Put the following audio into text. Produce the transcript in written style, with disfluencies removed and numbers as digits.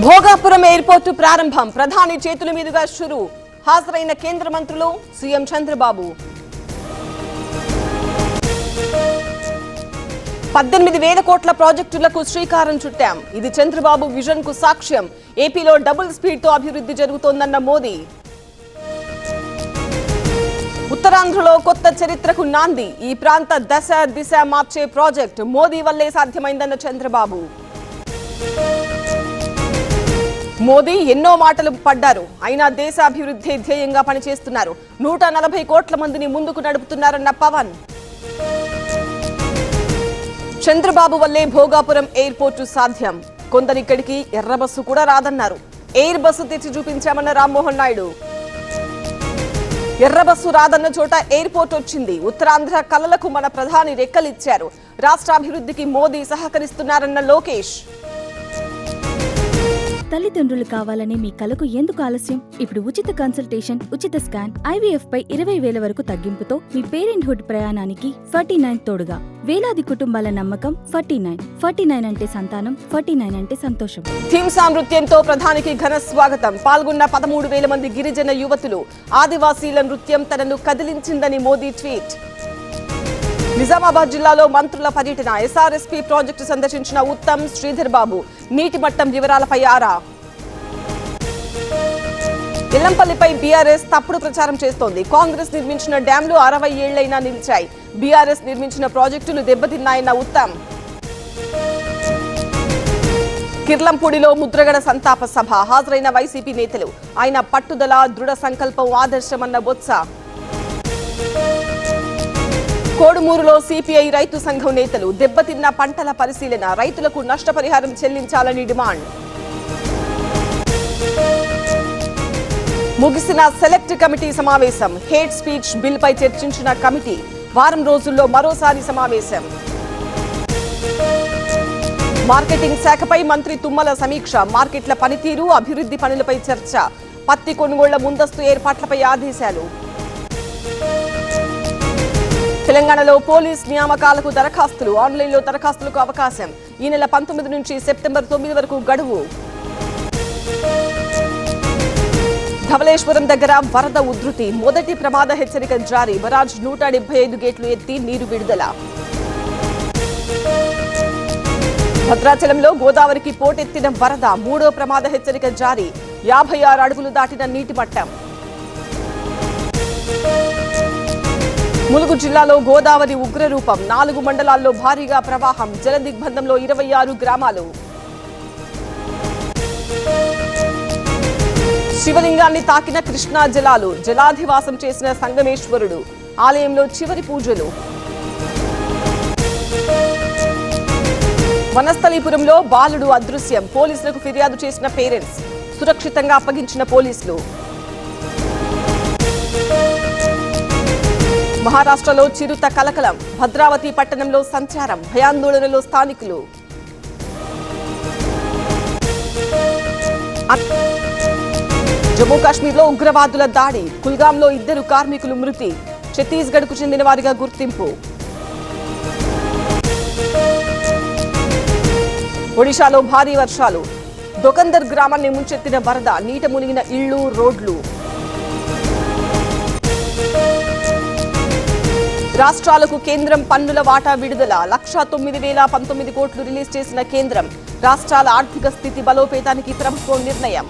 Bhogapuram airport ప్రారంభం ప్రధాని చేతుల మీదుగా షురు హాజరైన కేంద్ర మంత్రులు సీఎం చంద్రబాబు 18,000 కోట్ల ప్రాజెక్టులకు శ్రీకారం చుట్టాం ఇది చంద్రబాబు విజన్ కు సాక్ష్యం ఏపీలో డబుల్ స్పీడ్ తో అభివృద్ధి జరుగుతోందన్న మోదీ ఉత్తరాంధ్రలో కొత్త చరిత్రకు నాంది ఈ ప్రాంత దశ దిశ మార్చే ప్రాజెక్ట్ మోదీ వల్లే సాధ్యమైందన్న చంద్రబాబు మోదీ ఎన్నో మాటలు పడ్డారు అయినా దేశాభివృద్ధి ధ్యేయంగా పనిచేస్తున్నారు 140 కోట్ల మందిని ముందుకు నడుపుతున్నారన్న పవన్ చంద్రబాబు వల్లే భోగాపురం ఎయిర్పోర్టు సాధ్యం కొందరిక్కడికి ఎర్ర బస్సు కూడా రాదన్నారు ఎయిర్ బస్సు తెచ్చి చూపించామన్న రామ్మోహన్ నాయుడు ఎర్ర బస్సు రాదన్న చోట ఎయిర్పోర్ట్ వచ్చింది ఉత్తరాంధ్ర కలలకు మన ప్రధాని రెక్కలిచ్చారు రాష్ట్రాభివృద్ధికి మోదీ సహకరిస్తున్నారన్న లోకేష్ తల్లిదండ్రులు కావాలనే మీ కలకు ఎందుకు ఆలస్యం ఇప్పుడు ఉచిత కన్సల్టేషన్ ఉచిత స్కాన్ IVF పై 20,000 వరకు తగ్గింపుతో మీ పేరెంట్హుడ్ ప్రయాణానికి 49 తోడుగా వేలాది కుటుంబాల నమ్మకం 49 అంటే సంతానం 49 అంటే సంతోషం థీమ్సా నృత్యంతో ప్రధానికి ఘన స్వాగతం పాల్గొన్న 13,000 మంది గిరిజన యువతులు ఆదివాసీల నృత్యం తనను కదిలించిందని మోదీ ట్వీట్ నిజామాబాద్ జిల్లాలో మంత్రుల పర్యటన SRSP ప్రాజెక్టు సందర్శించిన ఉత్తమ్ శ్రీధర్ బాబు నీటి మట్టం వివరాలపై ఆరా ఎల్లంపల్లిపై బీఆర్ఎస్ తప్పుడు ప్రచారం చేస్తోంది కాంగ్రెస్ నిర్మించిన డ్యాంలు 60 ఏళ్లైనా నిలిచాయి బీఆర్ఎస్ నిర్మించిన ప్రాజెక్టులు దెబ్బతిన్నాయన్న ఉత్తమ్ కిర్లంపూడిలో ముద్రగడ సంతాప సభ హాజరైన వైసీపీ నేతలు ఆయన పట్టుదల దృఢ సంకల్పం ఆదర్శమన్న బొత్స కోడుమూరులో సిపిఐ రైతు సంఘం నేతలు దెబ్బతిన్న పంటల పరిశీలన రైతులకు నష్టపరిహారం చెల్లించాలని డిమాండ్ ముగిసిన సెలెక్ట్ కమిటీ సమావేశం హేట్ స్పీచ్ బిల్ పై చర్చించిన కమిటీ వారం రోజుల్లో మరోసారి సమావేశం మార్కెటింగ్ శాఖపై మంత్రి తుమ్మల సమీక్ష మార్కెట్ల పనితీరు అభివృద్ధి పనులపై చర్చ పత్తి కొనుగోళ్ల ముందస్తు ఏర్పాట్లపై ఆదేశాలు తెలంగాణలో పోలీస్ నియామకాలకు దరఖాస్తులు ఆన్లైన్లో దరఖాస్తులకు అవకాశం ఈ నెల 19 నుంచి సెప్టెంబర్ 9 వరకు గడువు ధవళేశ్వరం దగ్గర వరద ఉధృతి మొదటి ప్రమాద హెచ్చరిక జారీ బరాజ్ 175 గేట్లు ఎత్తి నీరు విడుదల భద్రాచలంలో గోదావరికి పోటెత్తిన వరద మూడో ప్రమాద హెచ్చరిక జారీ 56 అడుగులు దాటిన నీటి మట్టం ములుగు జిల్లాలో గోదావరి ఉగ్రరూపం 4 మండలాల్లో భారీగా ప్రవాహం జల దిగ్బంధంలో 26 గ్రామాలు శివలింగాన్ని తాకిన కృష్ణా జలాలు జలాధివాసం చేసిన సంగమేశ్వరుడు ఆలయంలో చివరి పూజలు వనస్థలీపురంలో బాలుడు అదృశ్యం పోలీసులకు ఫిర్యాదు చేసిన పేరెంట్స్ సురక్షితంగా అప్పగించిన పోలీసులు మహారాష్ట్రలో చిరుత కలకలం భద్రావతి పట్టణంలో సంచారం భయాందోళనలో స్థానికులు జమ్మూ కాశ్మీర్లో ఉగ్రవాదుల దాడి కుల్గాంలో 2 కార్మికులు మృతి ఛత్తీస్గఢ్ కు చెందిన వారిగా గుర్తింపు ఒడిశాలో భారీ వర్షాలు దొకందర్ గ్రామాన్ని ముంచెత్తిన వరద నీట మునిగిన ఇళ్లు రోడ్లు రాష్ట్రాలకు కేంద్రం పన్నుల వాటా విడుదల 1,09,019 కోట్లు రిలీజ్ చేసిన కేంద్రం రాష్ట్రాల ఆర్థిక స్థితి బలోపేతానికి ప్రభుత్వం నిర్ణయం